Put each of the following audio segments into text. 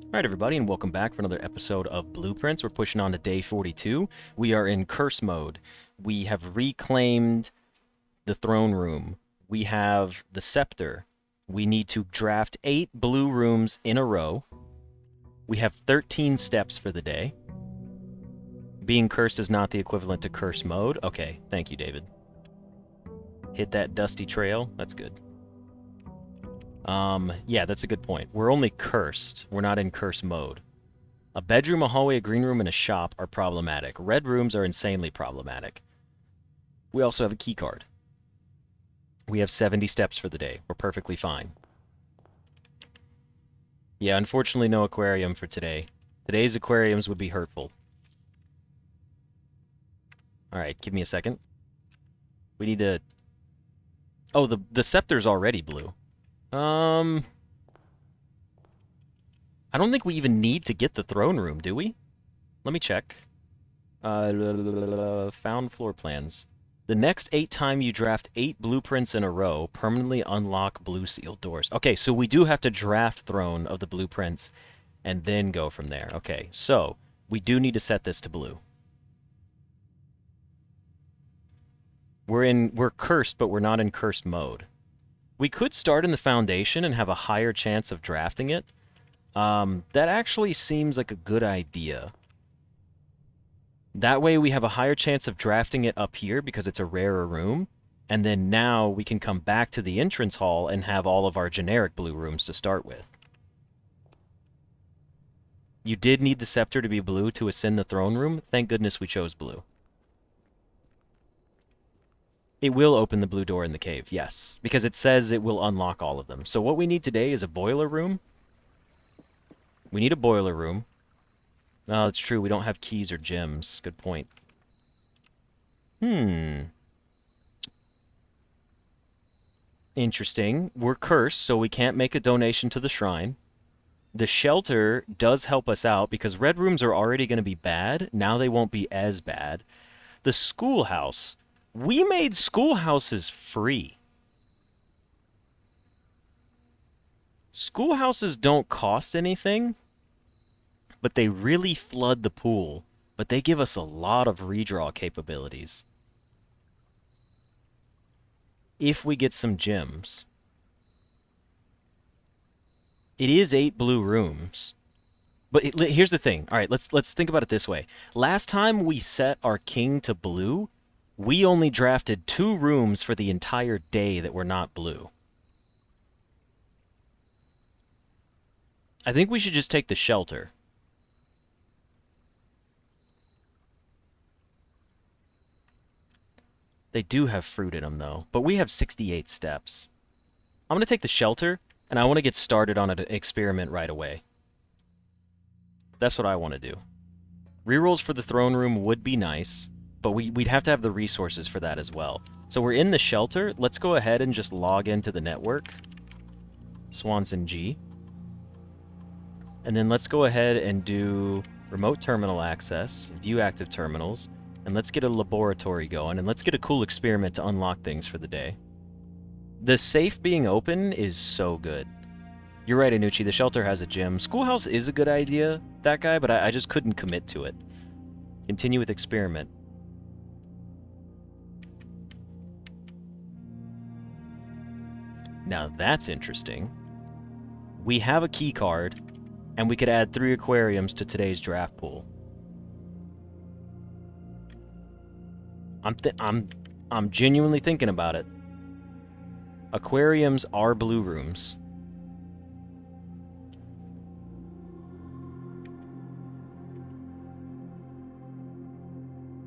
Alright everybody, and welcome back for another episode of Blueprints. We're pushing on to day 42. We are in curse mode. We have reclaimed the throne room. We have the scepter. We need to draft 8 blue rooms in a row. We have 13 steps for the day. Being cursed is not the equivalent to curse mode. Okay, thank you, David. Hit that dusty trail. That's good. Yeah, that's a good point. We're only cursed. We're not in curse mode. A bedroom, a hallway, a green room, and a shop are problematic. Red rooms are insanely problematic. We also have a key card. We have 70 steps for the day. We're perfectly fine. Yeah, unfortunately no aquarium for today. Today's aquariums would be hurtful. Alright, give me a second. We need to... Oh, the scepter's already blue. I don't think we even need to get the throne room, do we? Let me check. Found floor plans. The next 8 time you draft 8 blueprints in a row, permanently unlock blue sealed doors. Okay, so we do have to draft throne of the blueprints and then go from there. Okay, so we do need to set this to blue. We're cursed, but we're not in cursed mode. We could start in the foundation and have a higher chance of drafting it. That actually seems like a good idea. That way we have a higher chance of drafting it up here because it's a rarer room. And then now we can come back to the entrance hall and have all of our generic blue rooms to start with. You did need the scepter to be blue to ascend the throne room. Thank goodness we chose blue. It will open the blue door in the cave, yes. Because it says it will unlock all of them. So what we need today is a boiler room. We need a boiler room. Oh, it's true. We don't have keys or gems. Good point. Interesting. We're cursed, so we can't make a donation to the shrine. The shelter does help us out because red rooms are already going to be bad. Now they won't be as bad. The schoolhouse. We made schoolhouses free. Schoolhouses don't cost anything, but they really flood the pool. But they give us a lot of redraw capabilities. If we get some gems. It is 8 blue rooms. But here's the thing. All right, let's think about it this way. Last time we set our king to blue, we only drafted 2 rooms for the entire day that were not blue. I think we should just take the shelter. They do have fruit in them, though. But we have 68 steps. I'm going to take the shelter, and I want to get started on an experiment right away. That's what I want to do. Rerolls for the throne room would be nice, but we'd have to have the resources for that as well. So we're in the shelter. Let's go ahead and just log into the network. Swanson G. And then let's go ahead and do remote terminal access, view active terminals, and let's get a laboratory going, and let's get a cool experiment to unlock things for the day. The safe being open is so good. You're right, Anucci, the shelter has a gym. Schoolhouse is a good idea, that guy, but I just couldn't commit to it. Continue with experiment. Now that's interesting. We have a key card, and we could add 3 aquariums to today's draft pool. I'm genuinely thinking about it. Aquariums are blue rooms.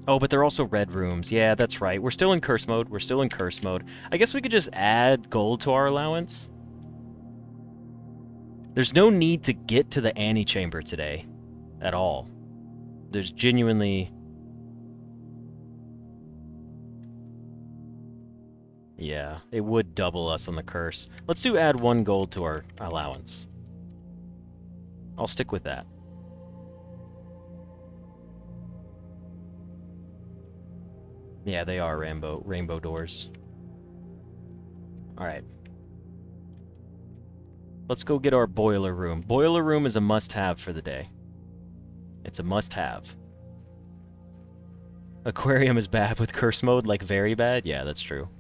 Oh, but they're also red rooms. Yeah, that's right. We're still in curse mode. We're still in curse mode. I guess we could just add gold to our allowance. There's no need to get to the antechamber today at all. There's genuinely... Yeah, it would double us on the curse. Let's do add 1 gold to our allowance. I'll stick with that. Yeah, they are rainbow doors. Alright. Let's go get our boiler room. Boiler room is a must-have for the day. It's a must-have. Aquarium is bad with curse mode, like very bad? Yeah, that's true.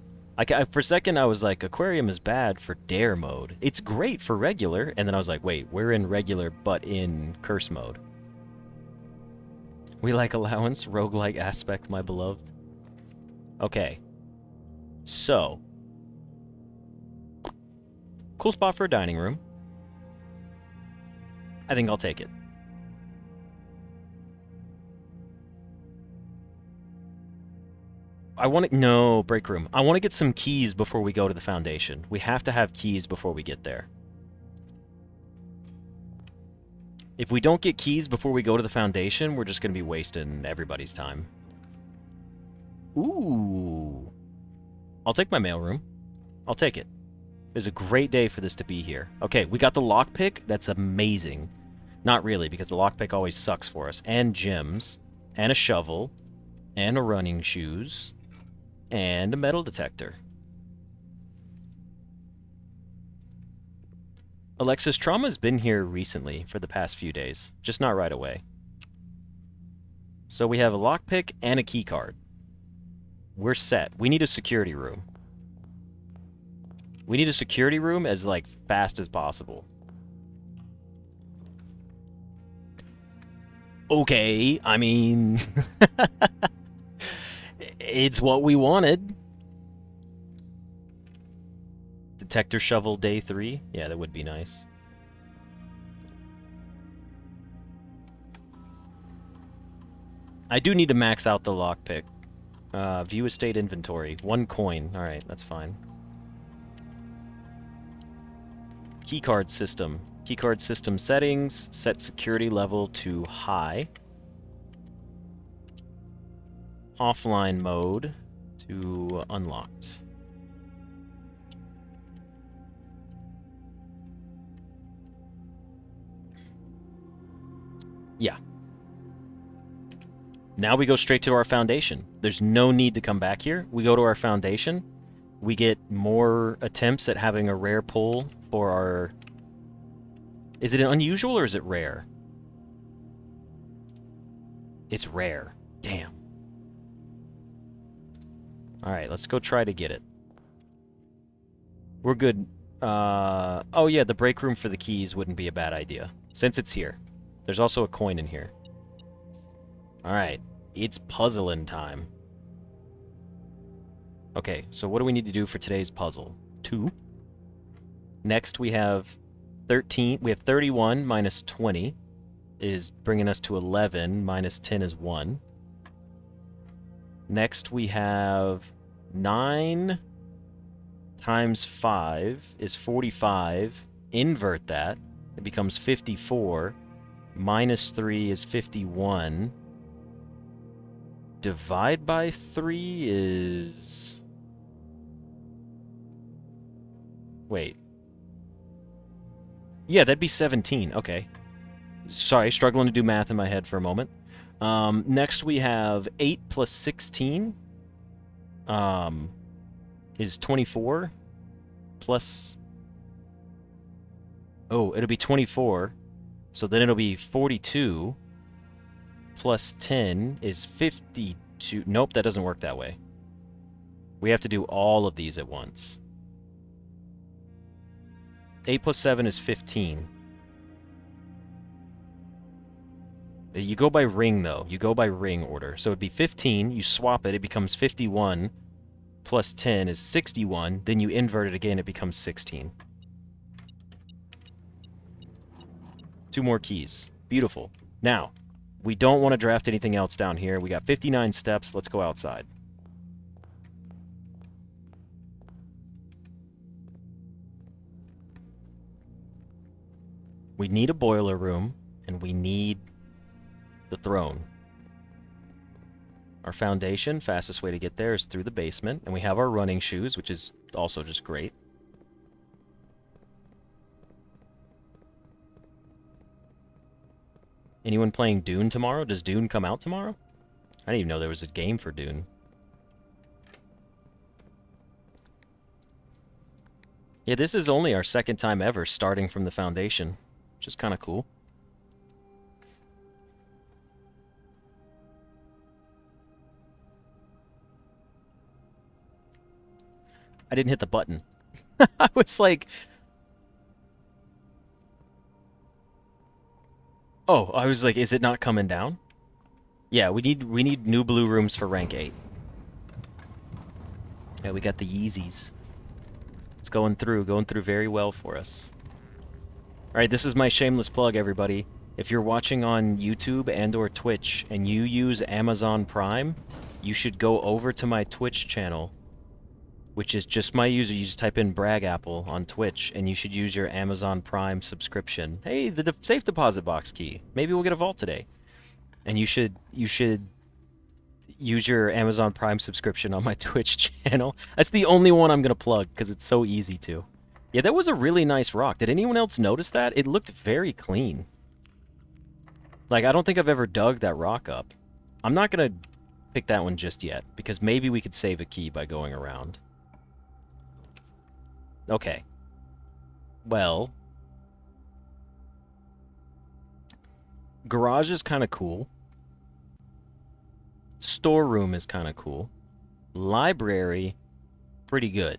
For a second, I was like, aquarium is bad for dare mode. It's great for regular, and then I was like, wait, we're in regular, but in curse mode. We like allowance, roguelike aspect, my beloved. Okay. So. Cool spot for a dining room. I think I'll take it. No, break room. I want to get some keys before we go to the foundation. We have to have keys before we get there. If we don't get keys before we go to the foundation, we're just going to be wasting everybody's time. Ooh. I'll take my mailroom. I'll take it. It's a great day for this to be here. Okay, we got the lockpick. That's amazing. Not really, because the lockpick always sucks for us. And gems. And a shovel. And a running shoes. And a metal detector. Alexis, Trauma's been here recently for the past few days. Just not right away. So we have a lockpick and a key card. We're set. We need a security room. We need a security room as, like, fast as possible. Okay, I mean... it's what we wanted. Detector shovel day 3? Yeah, that would be nice. I do need to max out the lockpick. View estate inventory. 1 coin. Alright, that's fine. Keycard system. Keycard system settings. Set security level to high. Offline mode to unlocked. Yeah. Now we go straight to our foundation. There's no need to come back here. We go to our foundation. We get more attempts at having a rare pull for our... Is it an unusual or is it rare? It's rare. Damn. Alright, let's go try to get it. We're good. Oh yeah, the break room for the keys wouldn't be a bad idea. Since it's here. There's also a coin in here. Alright, it's puzzling time. Okay, so what do we need to do for today's puzzle? 2. Next we have 13. We have 31 minus 20 is bringing us to 11. Minus 10 is 1. Next we have 9 times 5 is 45. Invert that. It becomes 54. Minus 3 is 51. Divide by 3 is... Wait. Yeah, that'd be 17. Okay. Sorry, struggling to do math in my head for a moment. Next we have 8 plus 16 is 24 plus... Oh, it'll be 24. So then it'll be 42 plus 10 is 52. Nope, that doesn't work that way. We have to do all of these at once. 8 plus 7 is 15. You go by ring, though. You go by ring order. So it'd be 15, you swap it, it becomes 51, plus 10 is 61, then you invert it again, it becomes 16. 2 more keys. Beautiful. Now, we don't want to draft anything else down here. We got 59 steps. Let's go outside. We need a boiler room, and we need the throne. Our foundation, fastest way to get there is through the basement, and we have our running shoes, which is also just great. Anyone playing Dune tomorrow? Does Dune come out tomorrow? I didn't even know there was a game for Dune. Yeah, this is only our second time ever starting from the foundation, which is kind of cool. I didn't hit the button. I was like, oh, I was like, is it not coming down? Yeah, we need new blue rooms for rank 8. Yeah, we got the Yeezys. It's going through very well for us. All right, this is my shameless plug, everybody. If you're watching on YouTube and or Twitch and you use Amazon Prime, you should go over to my Twitch channel, which is just my user. You just type in Bragapple on Twitch, and you should use your Amazon Prime subscription. Hey, the safe deposit box key. Maybe we'll get a vault today. And you should use your Amazon Prime subscription on my Twitch channel. That's the only one I'm going to plug because it's so easy to. Yeah, that was a really nice rock. Did anyone else notice that? It looked very clean. Like, I don't think I've ever dug that rock up. I'm not going to pick that one just yet because maybe we could save a key by going around. Okay. Well, garage is kind of cool. Storeroom is kind of cool. Library, pretty good.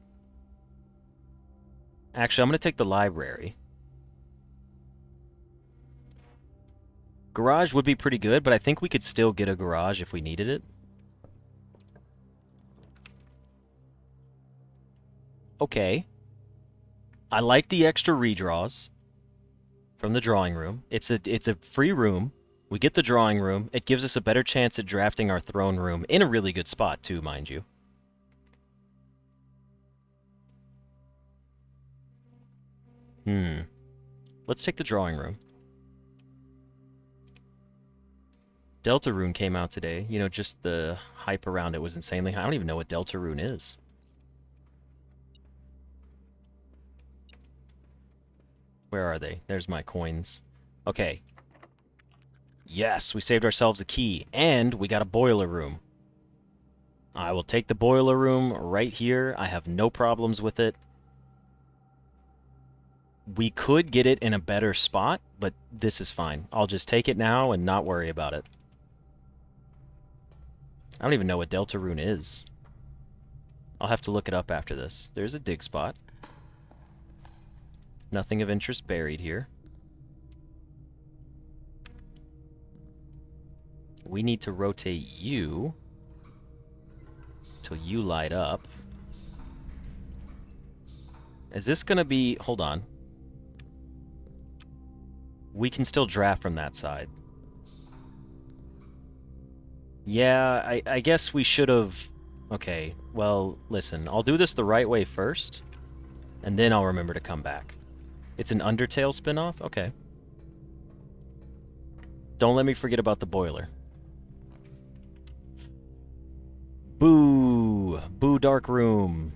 Actually, I'm going to take the library. Garage would be pretty good, but I think we could still get a garage if we needed it. Okay. I like the extra redraws from the drawing room. It's a free room. We get the drawing room. It gives us a better chance at drafting our throne room in a really good spot, too, mind you. Let's take the drawing room. Deltarune came out today. You know, just the hype around it was insanely high. I don't even know what Deltarune is. Where are they? There's my coins. Okay. Yes, we saved ourselves a key, and we got a boiler room. I will take the boiler room right here. I have no problems with it. We could get it in a better spot, but this is fine. I'll just take it now and not worry about it. I don't even know what Deltarune is. I'll have to look it up after this. There's a dig spot. Nothing of interest buried here. We need to rotate you till you light up. Is this going to be... Hold on. We can still draft from that side. Yeah, I guess we should have... Okay, well, listen. I'll do this the right way first, and then I'll remember to come back. It's an Undertale spin-off? Okay. Don't let me forget about the boiler. Boo! Boo Dark Room.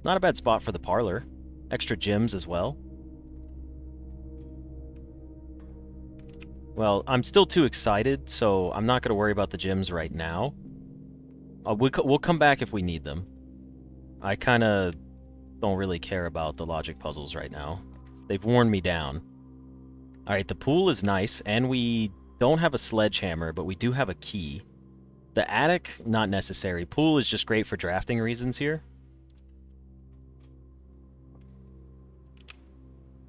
Not a bad spot for the parlor. Extra gyms as well. Well, I'm still too excited, so I'm not going to worry about the gyms right now. We'll come back if we need them. I kind of don't really care about the logic puzzles right now. They've worn me down. Alright, the pool is nice, and we don't have a sledgehammer, but we do have a key. The attic, not necessary. Pool is just great for drafting reasons here.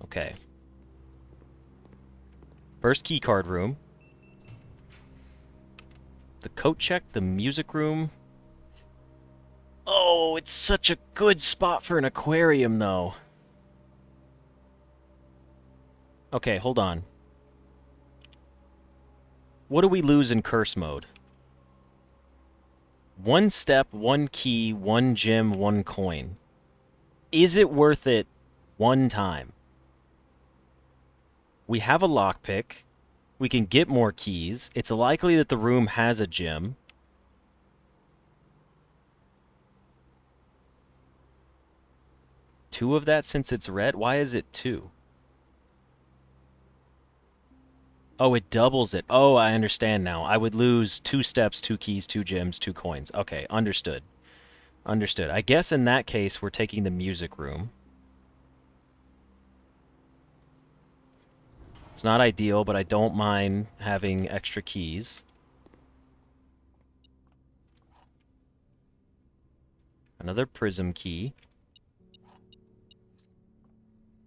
Okay. First keycard room. The coat check, the music room. Oh, it's such a good spot for an aquarium, though. Okay, hold on. What do we lose in curse mode? 1 step, 1 key, 1 gem, 1 coin. Is it worth it 1 time? We have a lockpick. We can get more keys. It's likely that the room has a gem. Two of that since it's red? Why is it 2? Oh, it doubles it. Oh, I understand now. I would lose 2 steps, 2 keys, 2 gems, 2 coins. Okay, understood. Understood. I guess in that case, we're taking the music room. It's not ideal, but I don't mind having extra keys. Another prism key.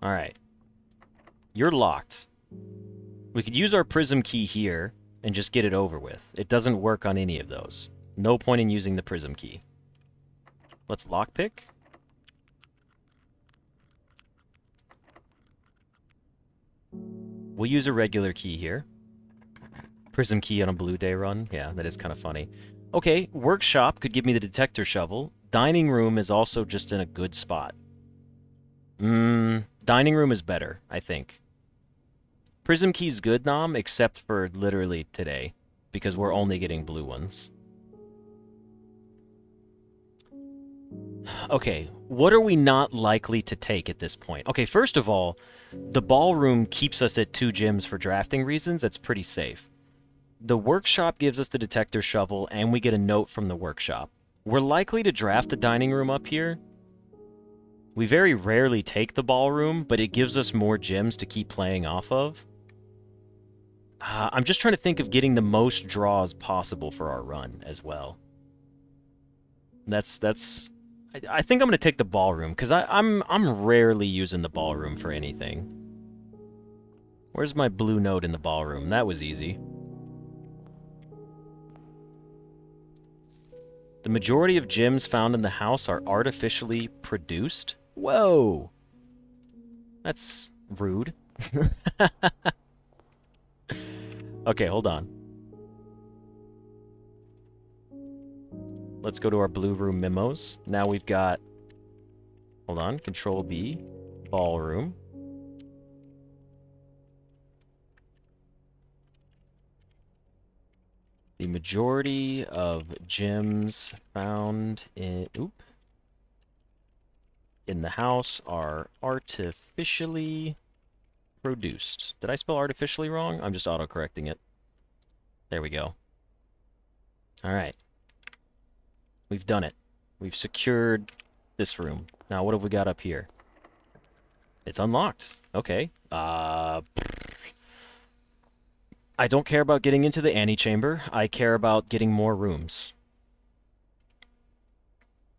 Alright. You're locked. We could use our prism key here and just get it over with. It doesn't work on any of those. No point in using the prism key. Let's lockpick. We'll use a regular key here. Prism key on a blue day run. Yeah, that is kind of funny. Okay, workshop could give me the detector shovel. Dining room is also just in a good spot. Dining room is better, I think. Prism key's good, Nom, except for literally today, because we're only getting blue ones. Okay, what are we not likely to take at this point? Okay, first of all, the ballroom keeps us at 2 gems for drafting reasons. That's pretty safe. The workshop gives us the detector shovel, and we get a note from the workshop. We're likely to draft the dining room up here. We very rarely take the ballroom, but it gives us more gems to keep playing off of. I'm just trying to think of getting the most draws possible for our run as well. I think I'm going to take the ballroom, because I'm rarely using the ballroom for anything. Where's my blue note in the ballroom? That was easy. The majority of gems found in the house are artificially produced? Whoa! That's rude. Okay, hold on. Let's go to our blue room memos. Now we've got... Hold on. Control B. Ballroom. The majority of gems found in... in the house are artificially produced. Did I spell artificially wrong? I'm just auto-correcting it. There we go. Alright. We've done it. We've secured this room. Now, what have we got up here? It's unlocked. Okay. I don't care about getting into the antechamber. I care about getting more rooms.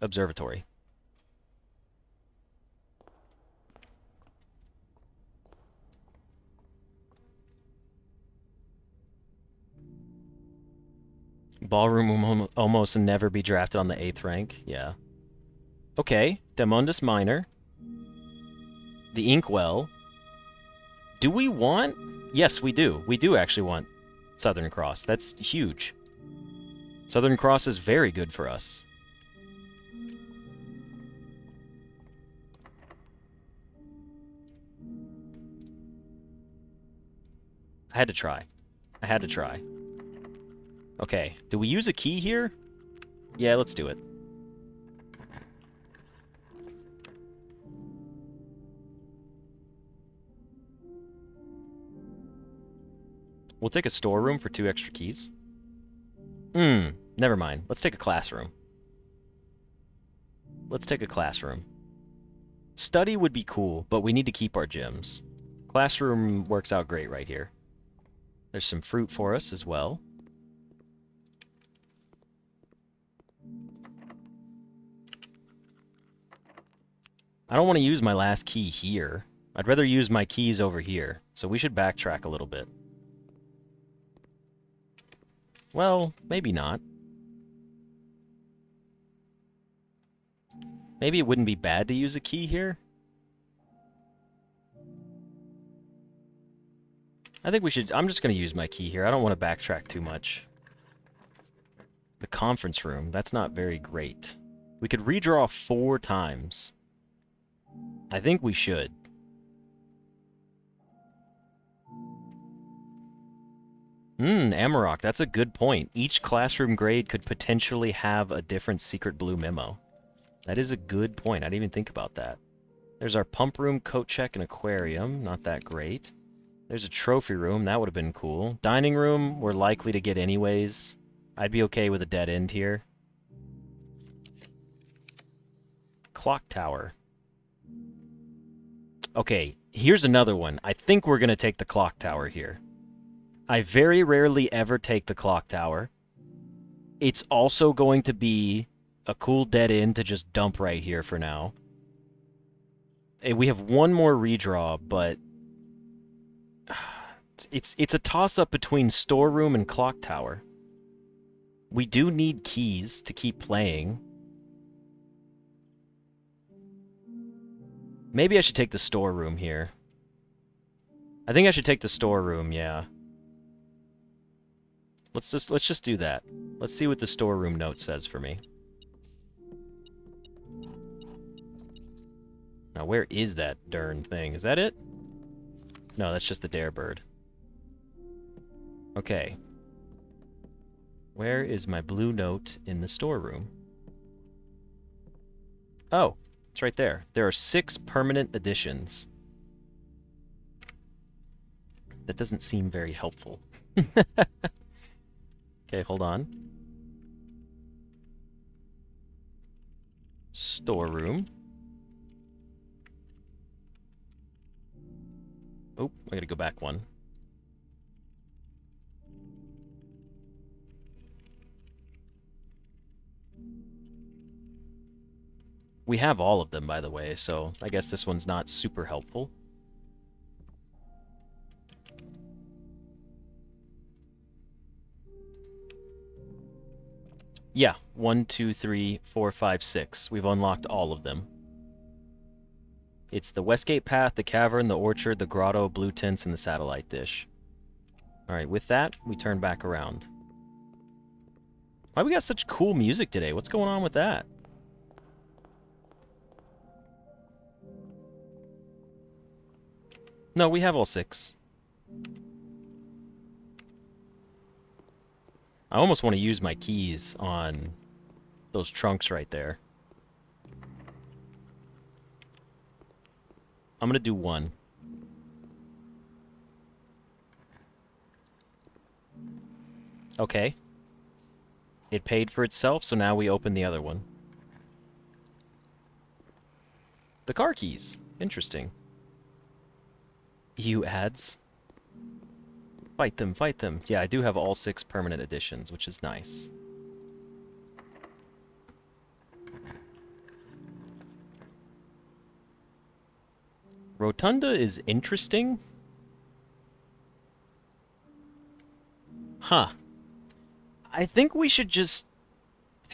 Observatory. Ballroom will almost never be drafted on the 8th rank. Yeah. Okay. Demundus Minor. The Inkwell. Do we want... Yes, we do. We do actually want Southern Cross. That's huge. Southern Cross is very good for us. I had to try. I had to try. Okay, do we use a key here? Yeah, let's do it. We'll take a storeroom for 2 extra keys. Never mind. Let's take a classroom. Let's take a classroom. Study would be cool, but we need to keep our gems. Classroom works out great right here. There's some fruit for us as well. I don't want to use my last key here. I'd rather use my keys over here, so we should backtrack a little bit. Well, maybe not. Maybe it wouldn't be bad to use a key here. I think we should... I'm just going to use my key here. I don't want to backtrack too much. The conference room. That's not very great. We could redraw 4 times. I think we should. Amarok, that's a good point. Each classroom grade could potentially have a different secret blue memo. That is a good point. I didn't even think about that. There's our pump room, coat check, and aquarium. Not that great. There's a trophy room. That would have been cool. Dining room, we're likely to get anyways. I'd be okay with a dead end here. clock tower. Okay, here's another one. I think we're going to take the clock tower here. I very rarely ever take the clock tower. It's also going to be a cool dead end to just dump right here for now. We have one more redraw, but it's a toss-up between storeroom and clock tower. We do need keys to keep playing. Maybe I should take the storeroom here. I think I should take the storeroom, yeah. Let's just do that. Let's see what the storeroom note says for me. Now, where is that darn thing? Is that it? No, that's just the dare bird. Okay. Where is my blue note in the storeroom? Oh, it's right there. There are 6 permanent additions. That doesn't seem very helpful. Okay, hold on. Storeroom. Oh, I gotta go back one. We have all of them, by the way, so I guess this one's not super helpful. Yeah, 1, 2, 3, 4, 5, 6. We've unlocked all of them. It's the Westgate Path, the Cavern, the Orchard, the Grotto, Blue Tints, and the Satellite Dish. Alright, with that, we turn back around. Why we got such cool music today? What's going on with that? No, we have all 6. I almost want to use my keys on those trunks right there. I'm gonna do 1. Okay. It paid for itself, so now we open the other one. The car keys. Interesting. EU ads. Fight them, fight them. Yeah, I do have all 6 permanent additions, which is nice. Rotunda is interesting. Huh. I think we should just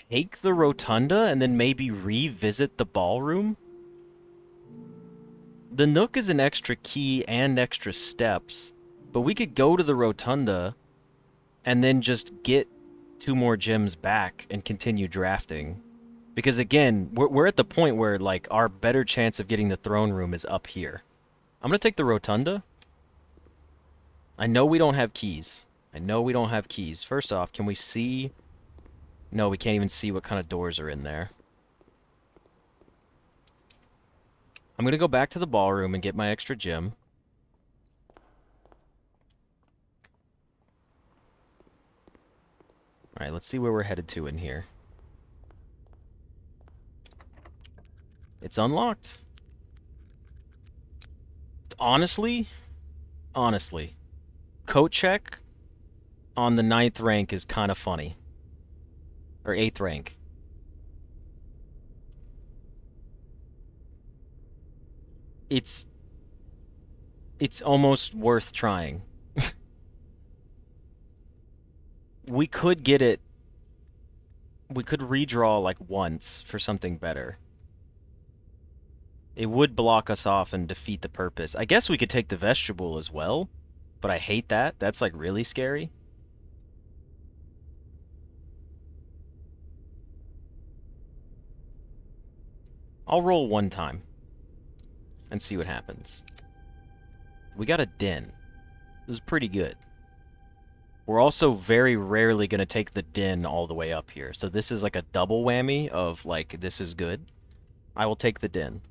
take the Rotunda and then maybe revisit the ballroom. The Nook is an extra key and extra steps, but we could go to the Rotunda and then just get 2 more gems back and continue drafting. Because again, we're at the point where like our better chance of getting the throne room is up here. I'm gonna take the Rotunda. I know we don't have keys. I know we don't have keys. First off, can we see? No, we can't even see what kind of doors are in there. I'm gonna go back to the ballroom and get my extra gem. Alright, let's see where we're headed to in here. It's unlocked. Honestly, coat check on the 9th rank is kind of funny. Or 8th rank. It's almost worth trying. We could get it. We could redraw like once for something better. It would block us off and defeat the purpose. I guess we could take the vestibule as well, but I hate that. That's like really scary. I'll roll 1 time and see what happens. We got a den. This is pretty good. We're also very rarely going to take the den all the way up here. So this is like a double whammy of like, this is good. I will take the den.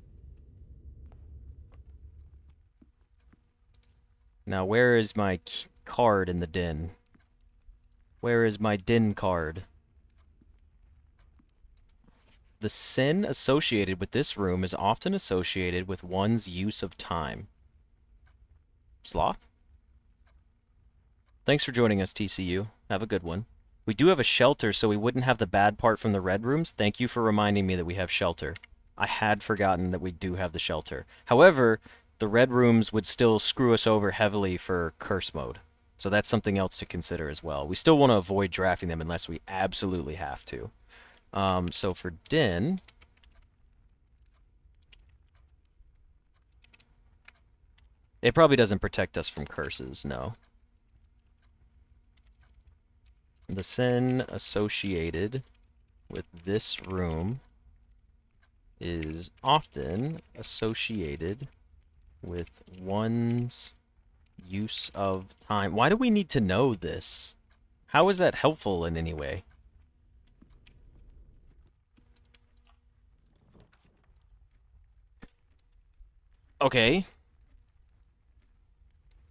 Now, where is my card in the den? Where is my den card? The sin associated with this room is often associated with one's use of time. Sloth? Thanks for joining us, TCU. Have a good one. We do have a shelter, so we wouldn't have the bad part from the red rooms. Thank you for reminding me that we have shelter. I had forgotten that we do have the shelter. However, the red rooms would still screw us over heavily for curse mode. So that's something else to consider as well. We still want to avoid drafting them unless we absolutely have to. So for Din... It probably doesn't protect us from curses, no. The sin associated with this room is often associated with one's use of time. Why do we need to know this? How is that helpful in any way? Okay.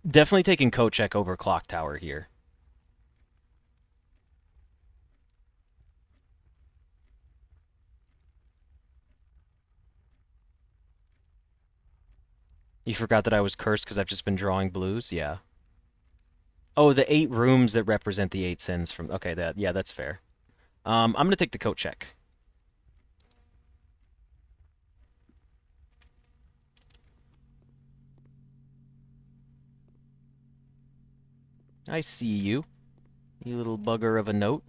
Definitely taking coat check over clock tower here. You forgot that I was cursed because I've just been drawing blues? Yeah. Oh, the 8 rooms that represent the 8 sins from... Okay, yeah, that's fair. I'm going to take the coat check. I see you. You little bugger of a note.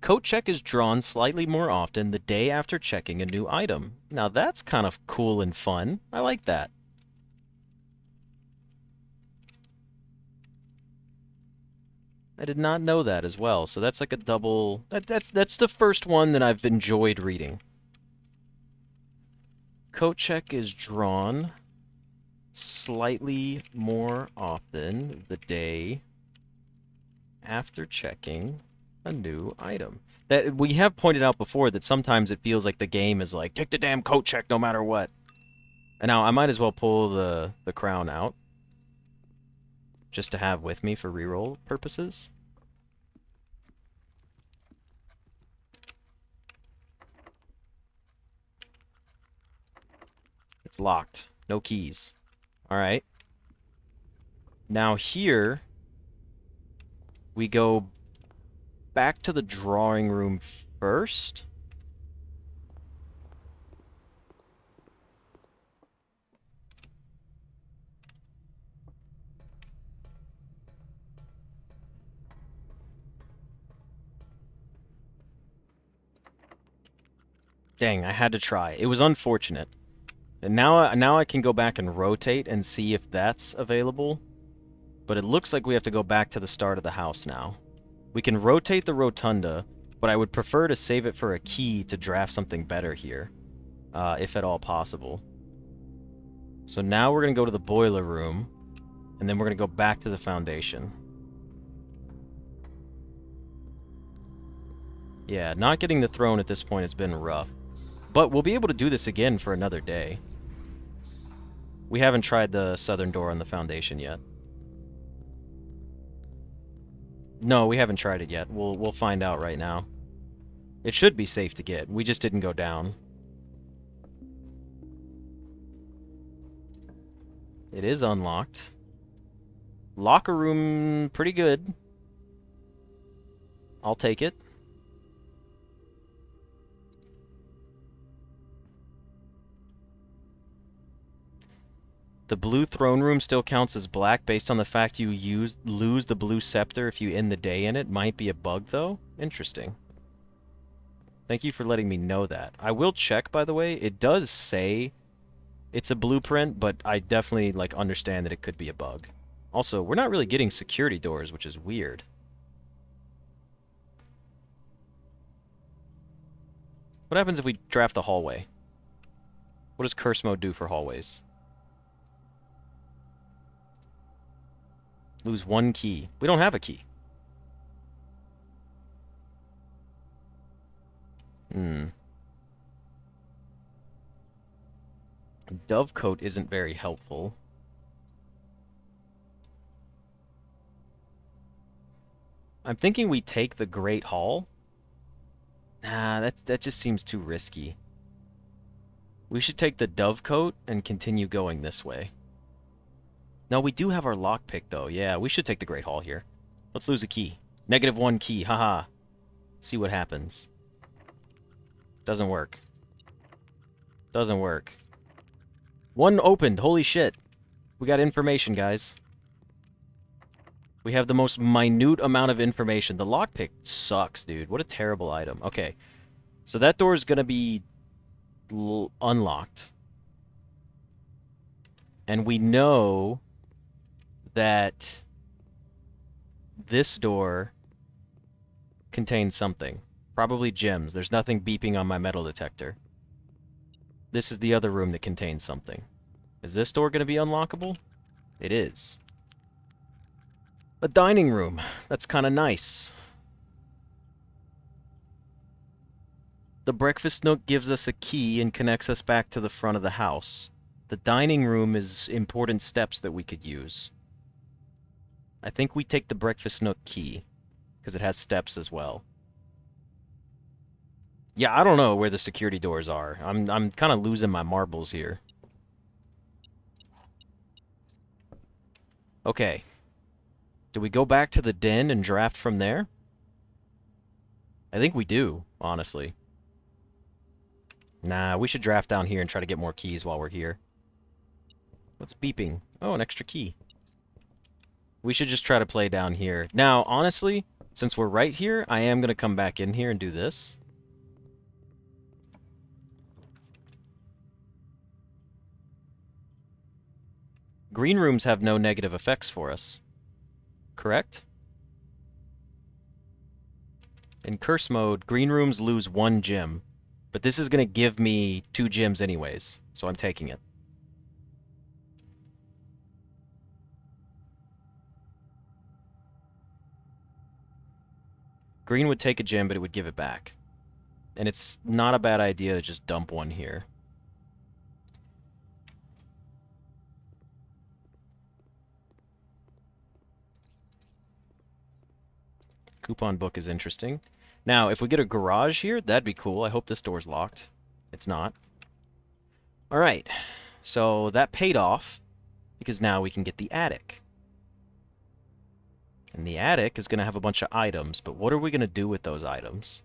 Coat check is drawn slightly more often the day after checking a new item. Now that's kind of cool and fun. I like that. I did not know that as well, so that's like a double... That's the first one that I've enjoyed reading. Coat check is drawn slightly more often the day after checking a new item. That we have pointed out before that sometimes it feels like the game is like, take the damn coat check no matter what. And now I might as well pull the crown out just to have with me for reroll purposes. It's locked. No keys. Alright. Now here, we go back to the drawing room first. Dang, I had to try. It was unfortunate. And now I can go back and rotate and see if that's available. But it looks like we have to go back to the start of the house now. We can rotate the rotunda, but I would prefer to save it for a key to draft something better here, if at all possible. So now we're going to go to the boiler room, and then we're going to go back to the foundation. Yeah, not getting the throne at this point has been rough. But we'll be able to do this again for another day. We haven't tried the southern door on the foundation yet. No, we haven't tried it yet. We'll find out right now. It should be safe to get. We just didn't go down. It is unlocked. Locker room, pretty good. I'll take it. The blue throne room still counts as black based on the fact you lose the blue scepter if you end the day in it. Might be a bug, though. Interesting. Thank you for letting me know that. I will check, by the way. It does say it's a blueprint, but I definitely understand that it could be a bug. Also, we're not really getting security doors, which is weird. What happens if we draft the hallway? What does curse mode do for hallways? Lose 1 key. We don't have a key. Dovecoat isn't very helpful. I'm thinking we take the Great Hall Nah, that just seems too risky. We should take the Dovecote and continue going this way. No, we do have our lockpick, though. Yeah, we should take the Great Hall here. Let's lose a key. -1 key, haha. See what happens. Doesn't work. Doesn't work. One opened, holy shit. We got information, guys. We have the most minute amount of information. The lockpick sucks, dude. What a terrible item. Okay, so that door is going to be unlocked. And we know that this door contains something. Probably gems. There's nothing beeping on my metal detector. This is the other room that contains something. Is this door going to be unlockable? It is. A dining room. That's kind of nice. The breakfast nook gives us a key and connects us back to the front of the house. The dining room is important steps that we could use. I think we take the breakfast nook key, because it has steps as well. Yeah, I don't know where the security doors are. I'm kind of losing my marbles here. Okay. Do we go back to the den and draft from there? I think we do, honestly. Nah, we should draft down here and try to get more keys while we're here. What's beeping? Oh, an extra key. We should just try to play down here. Now, honestly, since we're right here, I am going to come back in here and do this. Green rooms have no negative effects for us. Correct? In curse mode, green rooms lose 1 gem. But this is going to give me 2 gems anyways, so I'm taking it. Green would take a gem, but it would give it back. And it's not a bad idea to just dump 1 here. Coupon book is interesting. Now, if we get a garage here, that'd be cool. I hope this door's locked. It's not. Alright, so that paid off, because now we can get the attic. And the attic is going to have a bunch of items, but what are we going to do with those items?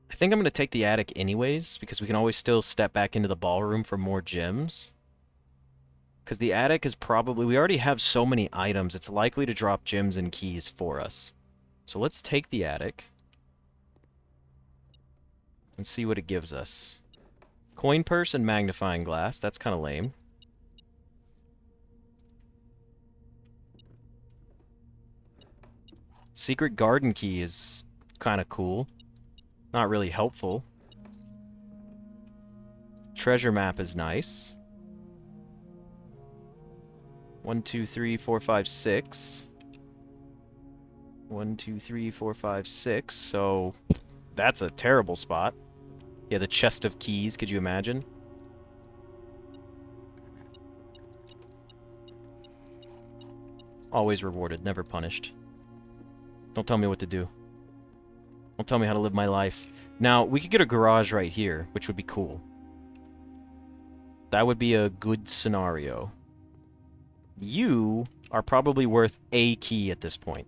I think I'm going to take the attic anyways, because we can always still step back into the ballroom for more gems. Because the attic is probably... we already have so many items, it's likely to drop gems and keys for us. So let's take the attic and see what it gives us. Coin purse and magnifying glass, that's kind of lame. Secret garden key is kind of cool. Not really helpful. Treasure map is nice. 1, 2, 3, 4, 5, 6. 1, 2, 3, 4, 5, 6. So that's a terrible spot. Yeah, the chest of keys, could you imagine? Always rewarded, never punished. Don't tell me what to do. Don't tell me how to live my life. Now, we could get a garage right here, which would be cool. That would be a good scenario. You are probably worth a key at this point.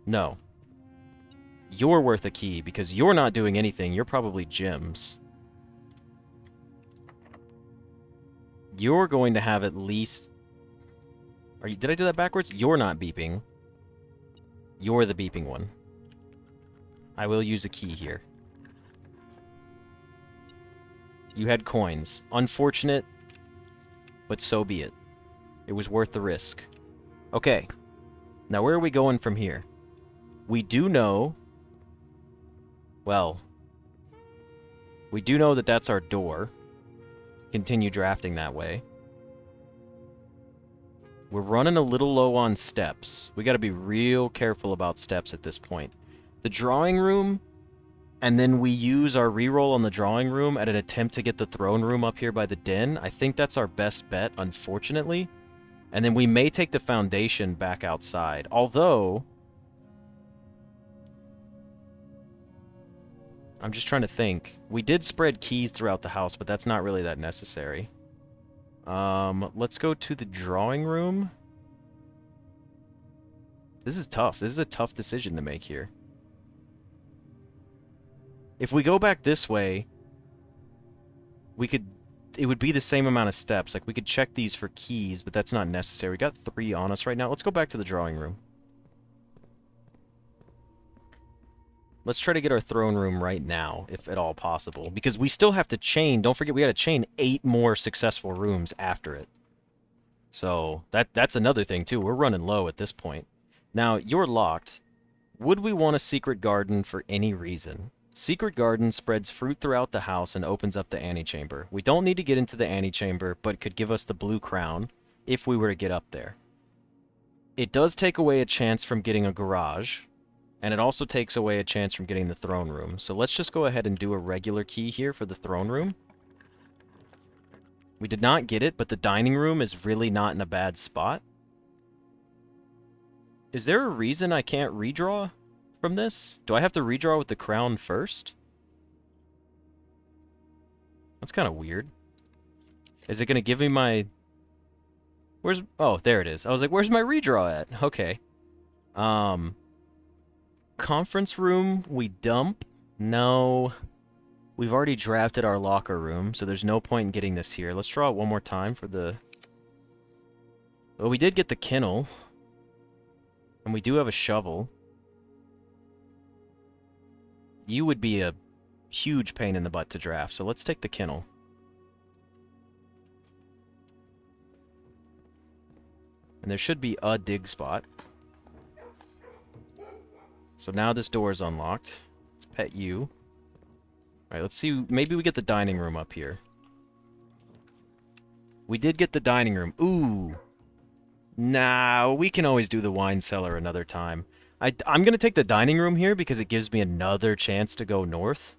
No. You're worth a key, because you're not doing anything. You're probably gems. You're going to have at least... Did I do that backwards? You're not beeping. You're the beeping one. I will use a key here. You had coins. Unfortunate, but so be it. It was worth the risk. Okay. Now where are we going from here? We do know... Well... We do know that that's our door. Continue drafting that way. We're running a little low on steps. We gotta be real careful about steps at this point. The drawing room and then we use our reroll on the drawing room at an attempt to get the throne room up here by the den. I think that's our best bet, unfortunately. And then we may take the foundation back outside. Although, I'm just trying to think. We did spread keys throughout the house, but that's not really that necessary. Let's go to the drawing room. This is tough. This is a tough decision to make here. If we go back this way, we could... It would be the same amount of steps. Like, we could check these for keys, but that's not necessary. We got 3 on us right now. Let's go back to the drawing room. Let's try to get our throne room right now, if at all possible. Because we still have to chain... Don't forget, we got to chain 8 more successful rooms after it. So, that's another thing, too. We're running low at this point. Now, you're locked. Would we want a secret garden for any reason? Secret garden spreads fruit throughout the house and opens up the antechamber. We don't need to get into the antechamber, but could give us the blue crown if we were to get up there. It does take away a chance from getting a garage, and it also takes away a chance from getting the throne room. So let's just go ahead and do a regular key here for the throne room. We did not get it, but the dining room is really not in a bad spot. Is there a reason I can't redraw from this? Do I have to redraw with the crown first? That's kind of weird. Is it going to give me my... Where's... Oh, there it is. I was like, where's my redraw at? Okay. Conference room, we dump? No. We've already drafted our locker room, so there's no point in getting this here. Let's draw it one more time for the... Well, we did get the kennel. And we do have a shovel. You would be a huge pain in the butt to draft, so let's take the kennel. And there should be a dig spot. So now this door is unlocked. Let's pet you. Alright, let's see. Maybe we get the dining room up here. We did get the dining room. Ooh! Nah, we can always do the wine cellar another time. I'm going to take the dining room here because it gives me another chance to go north.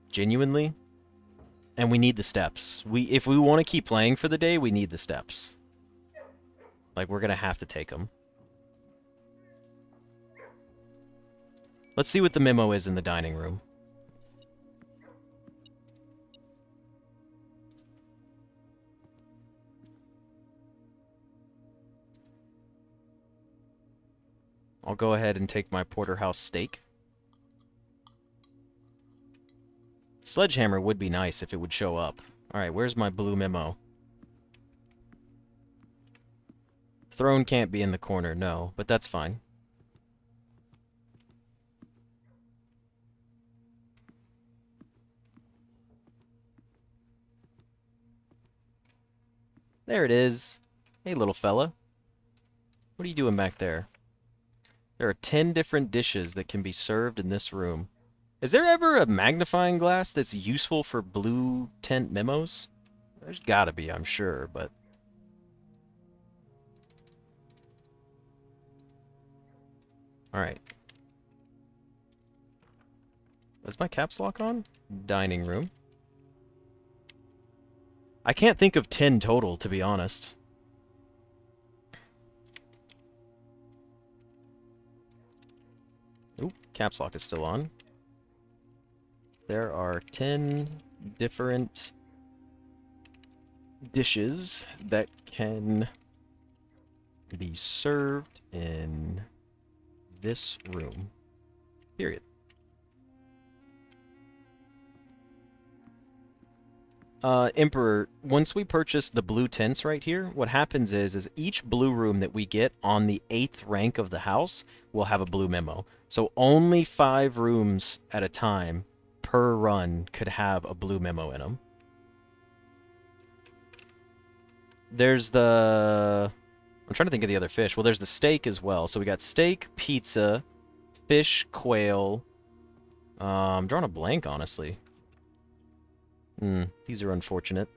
Genuinely. And we need the steps. If we want to keep playing for the day, we need the steps. Like, we're going to have to take them. Let's see what the memo is in the dining room. I'll go ahead and take my porterhouse steak. Sledgehammer would be nice if it would show up. Alright, where's my blue memo? Throne can't be in the corner, no, but that's fine. There it is. Hey, little fella. What are you doing back there? There are 10 different dishes that can be served in this room. Is there ever a magnifying glass that's useful for blue tent memos? There's gotta be, I'm sure, but... Alright. Is my caps lock on? Dining room. I can't think of 10 total, to be honest. Oop, caps lock is still on. There are 10 different dishes that can be served in this room. Period. Emperor, once we purchase the blue tents right here, what happens is each blue room that we get on the 8th rank of the house will have a blue memo. So only 5 rooms at a time per run could have a blue memo in them. There's the... I'm trying to think of the other fish. Well, there's the steak as well. So we got steak, pizza, fish, quail. I'm drawing a blank, honestly. These are unfortunate.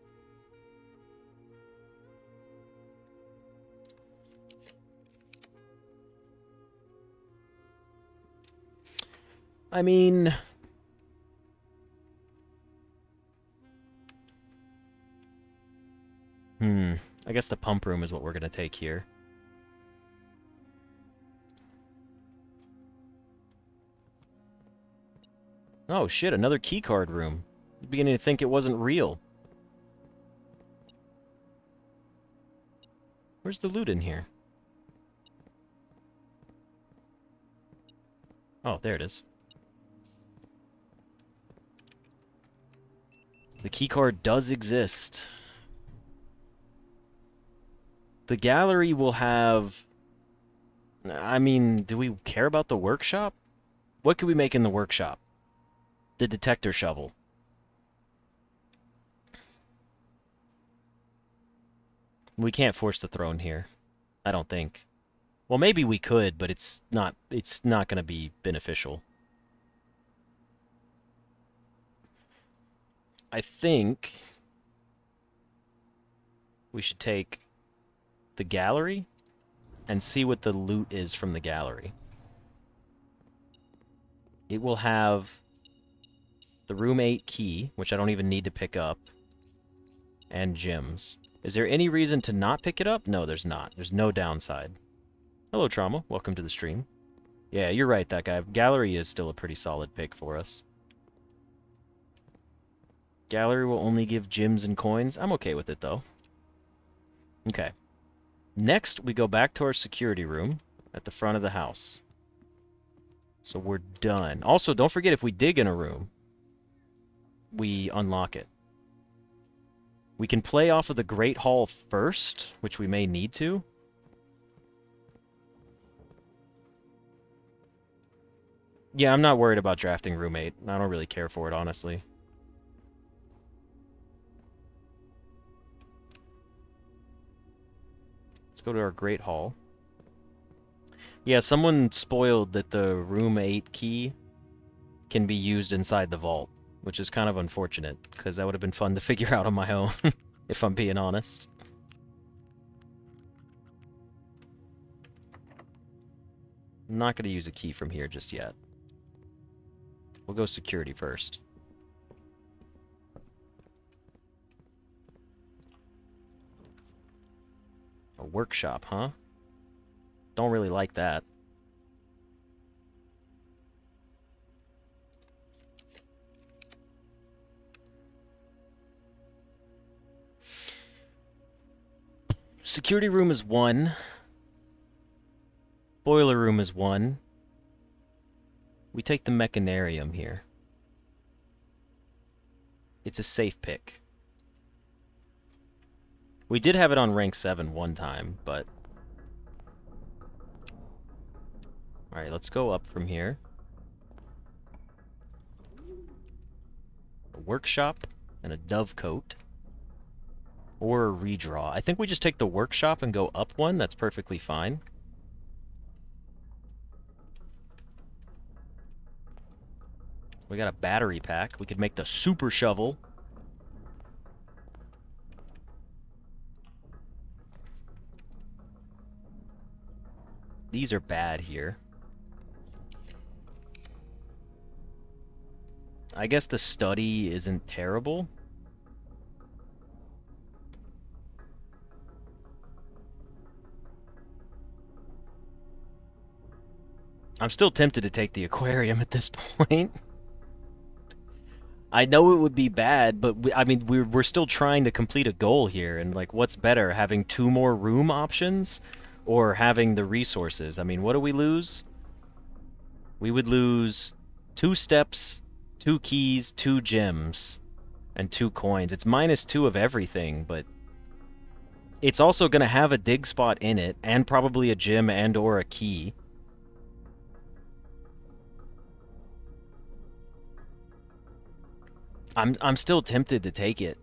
I mean... I guess the pump room is what we're going to take here. Oh shit, another keycard room. I'm beginning to think it wasn't real. Where's the loot in here? Oh, there it is. The keycard does exist. The gallery will have... I mean, do we care about the workshop? What could we make in the workshop? The detector shovel. We can't force the throne here. I don't think. Well, maybe we could, but it's not going to be beneficial. I think we should take the gallery and see what the loot is from the gallery. It will have the room 8 key, which I don't even need to pick up, and gems. Is there any reason to not pick it up? No, there's not. There's no downside. Hello, Trauma. Welcome to the stream. Yeah, you're right, that guy. Gallery is still a pretty solid pick for us. Gallery will only give gems and coins. I'm okay with it, though. Okay. Next, we go back to our security room at the front of the house. So we're done. Also, don't forget, if we dig in a room, we unlock it. We can play off of the Great Hall first, which we may need to. Yeah, I'm not worried about drafting room 8. I don't really care for it, honestly. Let's go to our Great Hall. Yeah, someone spoiled that the room 8 key can be used inside the vault, which is kind of unfortunate, because that would have been fun to figure out on my own, if I'm being honest. I'm not going to use a key from here just yet. We'll go security first. A workshop, huh? Don't really like that. Security room is 1. Boiler room is 1. We take the mechanarium here. It's a safe pick. We did have it on rank 7 one time, but... Alright, let's go up from here. A workshop and a dovecoat. Or a redraw. I think we just take the workshop and go up 1. That's perfectly fine. We got a battery pack. We could make the super shovel. These are bad here. I guess the study isn't terrible. I'm still tempted to take the aquarium at this point. I know it would be bad, but I mean, we're still trying to complete a goal here, and like, what's better, having 2 more room options, or having the resources? I mean, what do we lose? We would lose 2 steps, 2 keys, 2 gems, and 2 coins. It's -2 of everything, but it's also going to have a dig spot in it, and probably a gem and or a key. I'm still tempted to take it.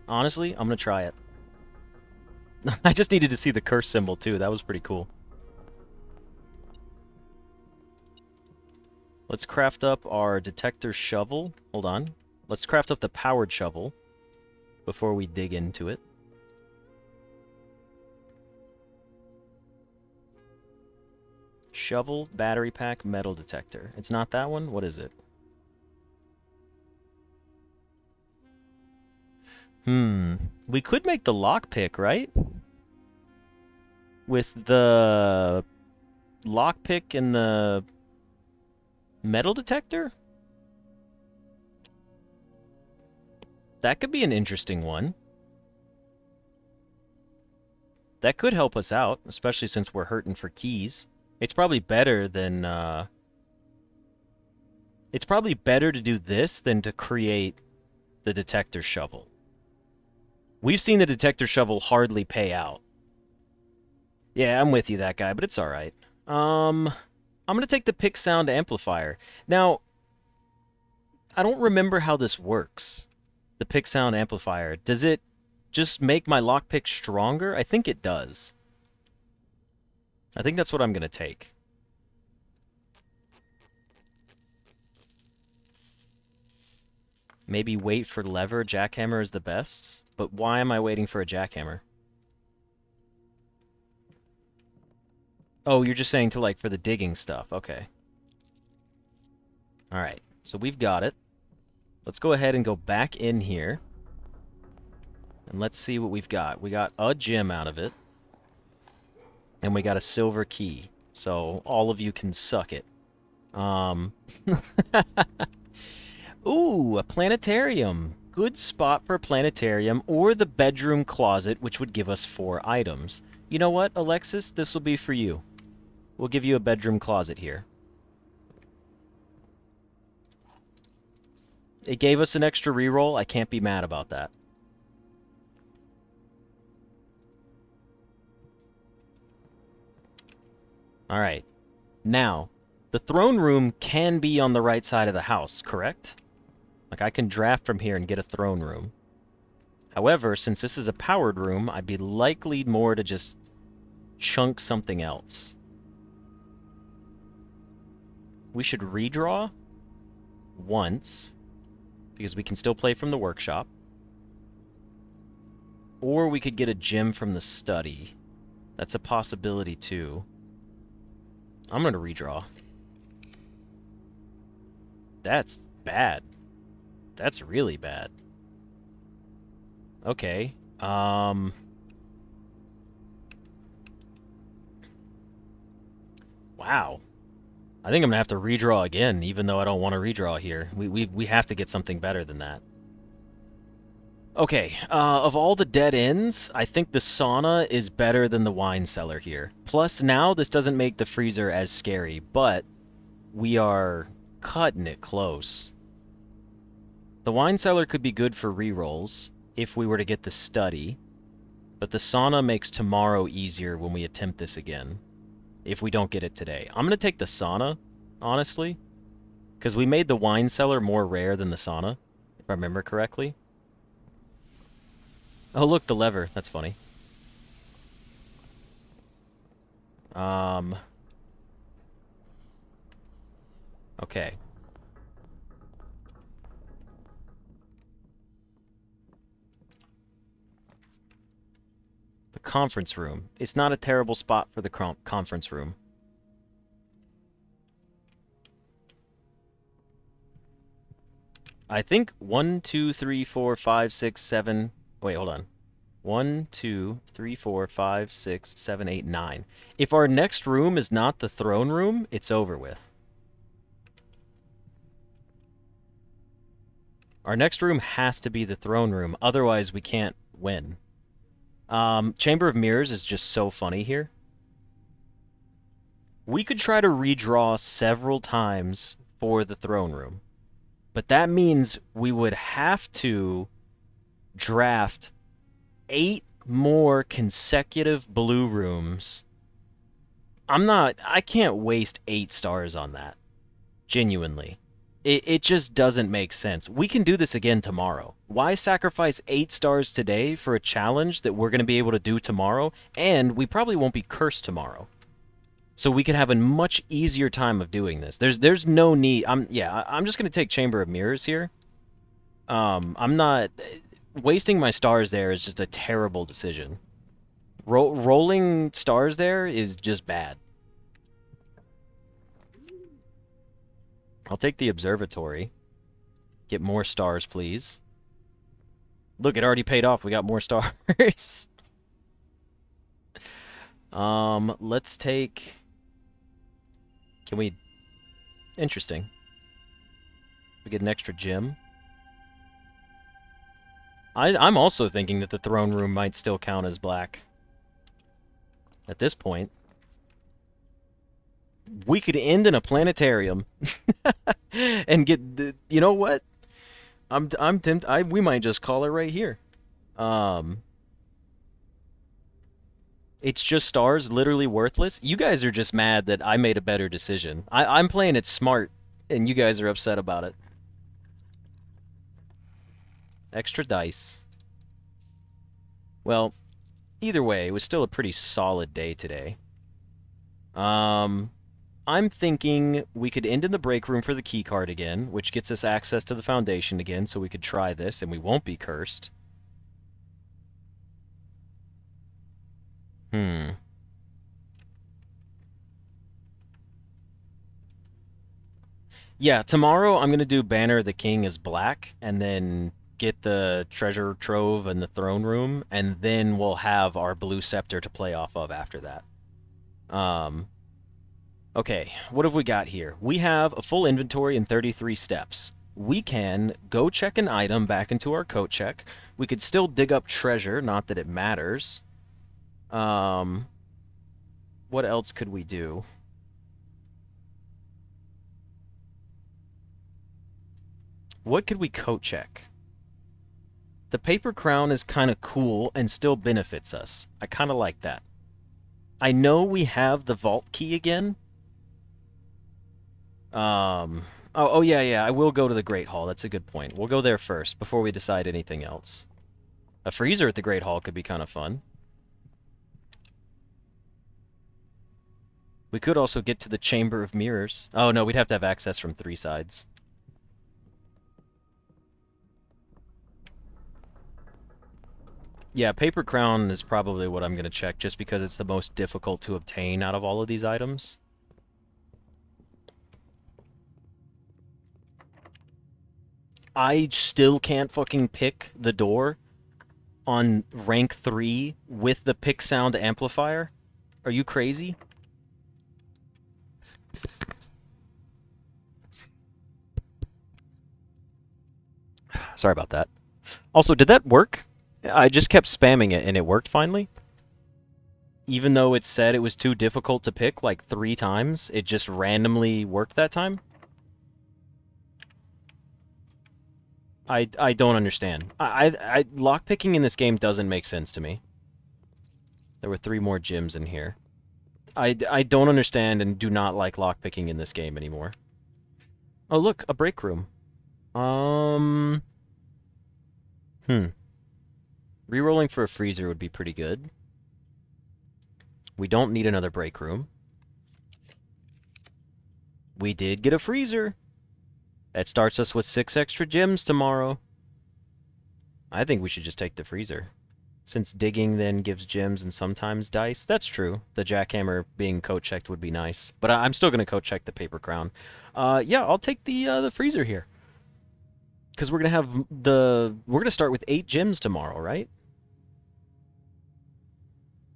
Honestly, I'm gonna try it. I just needed to see the curse symbol too. That was pretty cool. Let's craft up our detector shovel. Hold on. Let's craft up the powered shovel before we dig into it. Shovel, battery pack, metal detector. It's not that one? What is it? We could make the lockpick, right? With the lockpick and the metal detector? That could be an interesting one. That could help us out, especially since we're hurting for keys. It's probably better than, it's probably better to do this than to create the detector shovel. We've seen the detector shovel hardly pay out. Yeah, I'm with you, that guy, but it's alright. I'm gonna take the pick sound amplifier. Now, I don't remember how this works. The pick sound amplifier. Does it just make my lockpick stronger? I think it does. I think that's what I'm gonna take. Maybe wait for lever. Jackhammer is the best. But why am I waiting for a jackhammer? Oh, you're just saying to, like, for the digging stuff. Okay. Alright, so we've got it. Let's go ahead and go back in here. And let's see what we've got. We got a gem out of it. And we got a silver key. So all of you can suck it. Ooh, a planetarium. Good spot for a planetarium or the bedroom closet, which would give us 4 items. You know what, Alexis? This will be for you. We'll give you a bedroom closet here. It gave us an extra reroll. I can't be mad about that. Alright. Now, the throne room can be on the right side of the house, correct? Like, I can draft from here and get a throne room. However, since this is a powered room, I'd be likely more to just chunk something else. We should redraw once, because we can still play from the workshop. Or we could get a gem from the study. That's a possibility, too. I'm going to redraw. That's bad. That's really bad. Okay. Wow. I think I'm gonna have to redraw again, even though I don't want to redraw here. We have to get something better than that. Okay, of all the dead ends, I think the sauna is better than the wine cellar here. Plus, now this doesn't make the freezer as scary, but we are cutting it close. The wine cellar could be good for rerolls if we were to get the study, but the sauna makes tomorrow easier when we attempt this again, if we don't get it today. I'm going to take the sauna, honestly, because we made the wine cellar more rare than the sauna, if I remember correctly. Oh, look, the lever. That's funny. Okay. The conference room. It's not a terrible spot for the conference room. I think 1, 2, 3, 4, 5, 6, 7... Wait, hold on. 1, 2, 3, 4, 5, 6, 7, 8, 9. If our next room is not the throne room, it's over with. Our next room has to be the throne room, otherwise we can't win. Chamber of Mirrors is just so funny here. We could try to redraw several times for the throne room, but that means we would have to draft 8 more consecutive blue rooms. I can't waste 8 stars on that. Genuinely. It just doesn't make sense. We can do this again tomorrow. Why sacrifice 8 stars today for a challenge that we're going to be able to do tomorrow, and we probably won't be cursed tomorrow? So we could have a much easier time of doing this. There's no need. I'm just going to take Chamber of Mirrors here. I'm not... Wasting my stars there is just a terrible decision. Rolling stars there is just bad. I'll take the observatory. Get more stars, please. Look, it already paid off. We got more stars. Let's take... Can we... Interesting. We get an extra gem. I'm also thinking that the throne room might still count as black. At this point. We could end in a planetarium. And get the... You know what? I'm tempted... we might just call it right here. It's just stars, literally worthless. You guys are just mad that I made a better decision. I'm playing it smart, and you guys are upset about it. Extra dice. Well, either way, it was still a pretty solid day today. I'm thinking we could end in the break room for the key card again, which gets us access to the foundation again, so we could try this, and we won't be cursed. Yeah, tomorrow I'm going to do Banner of the King as black, and then get the treasure trove and the throne room, and then we'll have our blue scepter to play off of after that. Okay, what have we got here? We have a full inventory and 33 steps. We can go check an item back into our coat check. We could still dig up treasure, not that it matters. What else could we do? What could we coat check? The paper crown is kind of cool and still benefits us. I kind of like that. I know we have the vault key again. Oh yeah, I will go to the Great Hall. That's a good point. We'll go there first before we decide anything else. A freezer at the Great Hall could be kind of fun. We could also get to the Chamber of Mirrors. Oh no, we'd have to have access from 3 sides. Yeah, Paper Crown is probably what I'm going to check, just because it's the most difficult to obtain out of all of these items. I still can't fucking pick the door on rank 3 with the pick sound amplifier. Are you crazy? Sorry about that. Also, did that work? I just kept spamming it and it worked finally? Even though it said it was too difficult to pick like 3 times, it just randomly worked that time? I don't understand. Lockpicking in this game doesn't make sense to me. There were 3 more gems in here. I don't understand and do not like lockpicking in this game anymore. Oh look, a break room. Rerolling for a freezer would be pretty good. We don't need another break room. We did get a freezer. That starts us with 6 extra gems tomorrow. I think we should just take the freezer. Since digging then gives gems and sometimes dice. That's true. The jackhammer being coat checked would be nice. But I'm still going to coat check the paper crown. Yeah, I'll take the freezer here. Because we're going to have we're going to start with 8 gems tomorrow, right?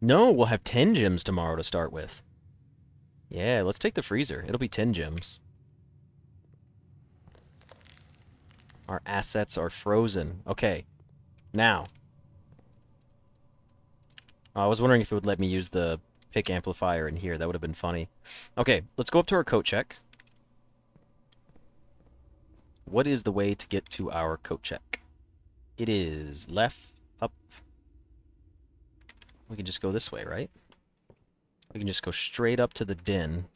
No, we'll have 10 gems tomorrow to start with. Yeah, let's take the freezer. It'll be 10 gems. Our assets are frozen. Okay. Now. I was wondering if it would let me use the pick amplifier in here. That would have been funny. Okay, let's go up to our coat check. What is the way to get to our coat check? It is left, up. We can just go this way, right? We can just go straight up to the den.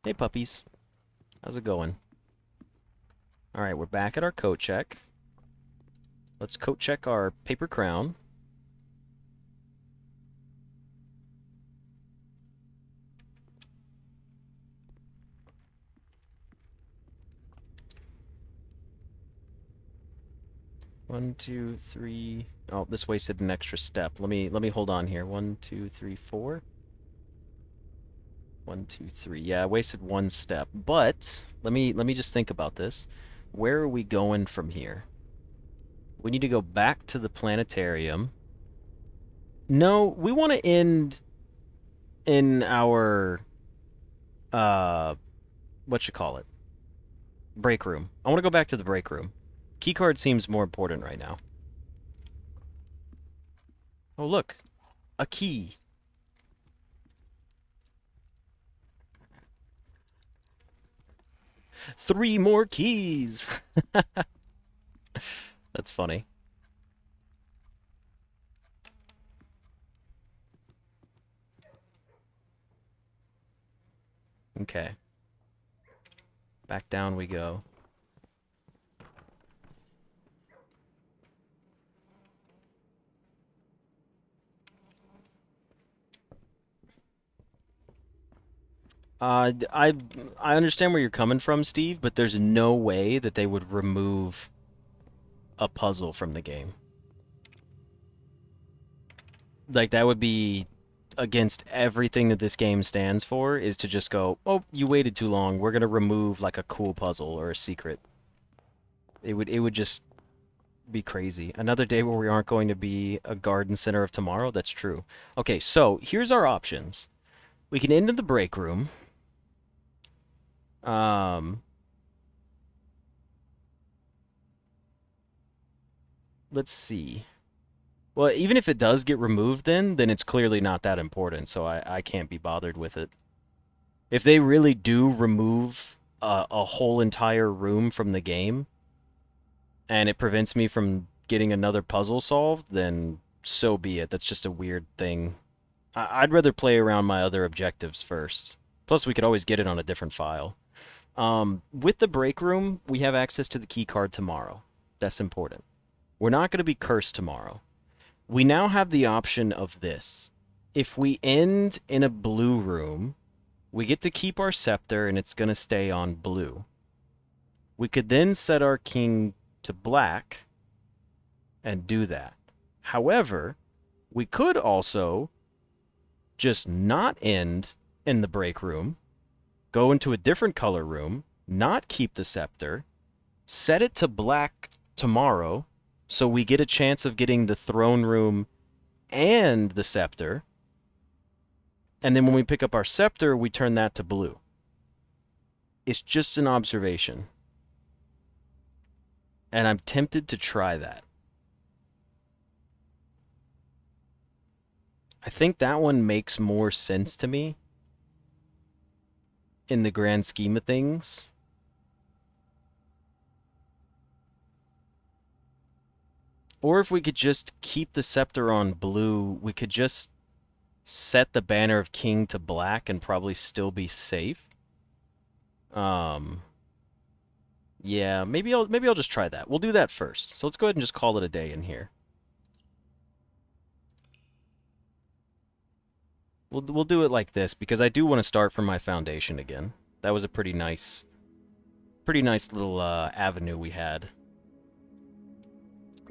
Hey, puppies. How's it going? Alright, we're back at our coat check. Let's coat check our paper crown. One, two, three. Oh, this wasted an extra step. Let me hold on here. 1, 2, 3, 4. 1, 2, 3. Yeah, I wasted 1 step. But let me just think about this. Where are we going from here? We need to go back to the planetarium. No, we want to end in our what you call it? Break room. I want to go back to the break room. Keycard seems more important right now. Oh, look. A key. Three more keys. That's funny. Okay. Back down we go. I understand where you're coming from, Steve, but there's no way that they would remove a puzzle from the game. Like, that would be against everything that this game stands for, is to just go, oh, you waited too long, we're gonna remove, like, a cool puzzle or a secret. It would just be crazy. Another day where we aren't going to be a garden center of tomorrow? That's true. Okay, so here's our options. We can end in the break room. Let's see. Well, even if it does get removed then it's clearly not that important, so I can't be bothered with it. If they really do remove a whole entire room from the game, and it prevents me from getting another puzzle solved, then so be it. That's just a weird thing. I'd rather play around my other objectives first. Plus, we could always get it on a different file. With the break room, we have access to the key card tomorrow. That's important. We're not going to be cursed tomorrow. We now have the option of this. If we end in a blue room, we get to keep our scepter and it's going to stay on blue. We could then set our king to black and do that. However, we could also just not end in the break room, go into a different color room, not keep the scepter, set it to black tomorrow, so we get a chance of getting the throne room and the scepter, and then when we pick up our scepter, we turn that to blue. It's just an observation. And I'm tempted to try that. I think that one makes more sense to me in the grand scheme of things. Or if we could just keep the scepter on blue, we could just set the banner of king to black and probably still be safe. Yeah, maybe I'll just try that. We'll do that first. So let's go ahead and just call it a day in here. We'll do it like this because I do want to start from my foundation again. That was a pretty nice little avenue we had.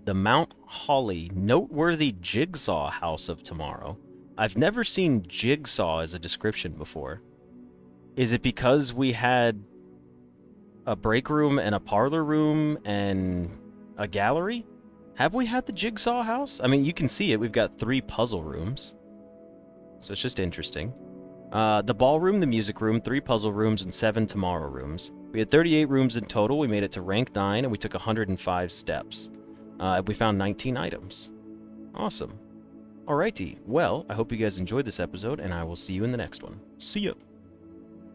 The Mount Holly Noteworthy Jigsaw House of Tomorrow. I've never seen jigsaw as a description before. Is it because we had a break room and a parlor room and a gallery? Have we had the jigsaw house? I mean, you can see it. We've got 3 puzzle rooms. So it's just interesting. The ballroom, the music room, 3 puzzle rooms, and 7 tomorrow rooms. We had 38 rooms in total. We made it to rank 9, and we took 105 steps. We found 19 items. Awesome. Alrighty. Well, I hope you guys enjoyed this episode, and I will see you in the next one. See ya!